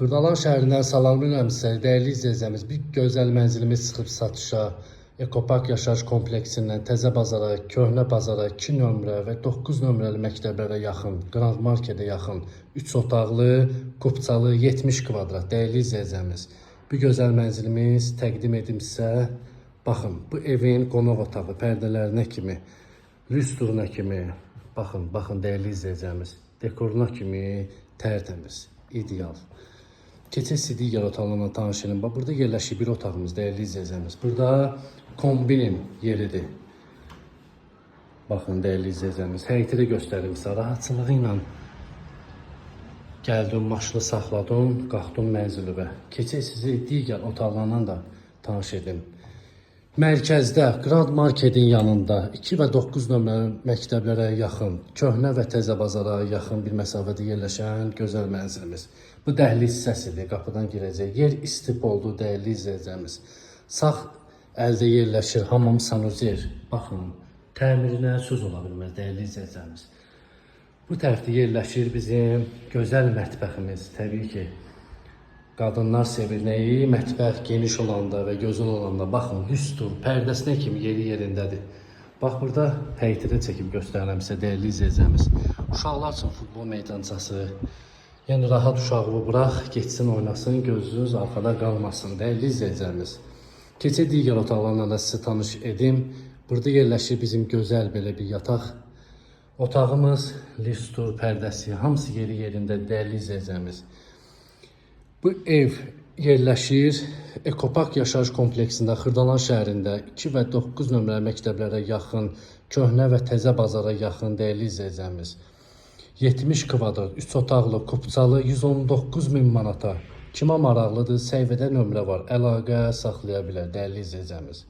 Xırdalan şəhərindən salamlayıram sizə, dəyərli izləyicimiz. Bir gözəl mənzilimiz çıxıb satışa. Ekopark yaşayış kompleksindən Təzə bazara, Köhnə bazara 2 nömrə və 9 nömrəli məktəblərə yaxın, Grand Marketə yaxın 3 otaqlı, qupçalı 70 kvadrat dəyərli izləyicimiz. Bu gözəl mənzilimiz təqdim edim sizə. Baxın, bu evin qonaq otağı pərdələrinə kimi, lüstruna kimi, baxın dəyərli izləyicimiz, dekoruna kimi tərtəmiz, ideal. Keçək digər otaqlarla tanış edin. Bax, burada yerləşir bir otağımız, dəyərli izləyicimiz. Burada kombinin yeridir. Baxın, dəyərli izləyicimiz, həyəti də göstərim sizə. Rahatçılığı ilə gəldim, maşını saxladım, qalxdım mənzilimə. Keçək sizi digər otaqlarla da tanış edim. Mərkəzdə, Grand Marketin yanında 2 və 9 nömrəli məktəblərə yaxın, Köhnə və Təzə bazara yaxın bir məsafədə yerləşən gözəl mənzilimiz. Bu dəhliz hissəsidir, qapıdan girəcək. Yer istif oldu, dəyərli izləyicimiz. Sağ əldə yerləşir hamam sanuzer. Baxın, təmirinə söz ola bilməz, dəyərli izləyicimiz. Bu tərəfdə yerləşir bizim gözəl mətbəximiz, təbii ki. Qadınlar sevir nəyi? Mətbəx geniş olanda və gözəl olanda. Baxın, lüstr, pərdəsinə kimi yeri yerindədir. Bax, burada həyəti də çəkib göstərirəm sizə, dəyərli izləyicimiz. Uşaqlar üçün futbol meydançası. Yəni, rahat uşağı burax, geçsin, oynasın, gözünüz arxada qalmasın, dəyərli izləyicimiz. Keçək digər otaqlarla da sizi tanış edim. Burada yerləşir bizim gözəl belə bir yataq otağımız, lüstr, pərdəsi, hamısı yeri yerində, dəyərli izləyicimiz. Bu ev yerləşir Ekopark yaşayış kompleksində, Xırdalan şəhərində 2 və 9 nömrəli məktəblərə yaxın, Köhnə və Təzə bazara yaxın, dəyərli izləyicimiz. 70 kvadrat, 3 otaqlı, qupçalı 119.000 manata. Kimə maraqlıdır? Səhifədə nömrə var, əlaqə saxlaya bilər, dəyərli izləyicimiz.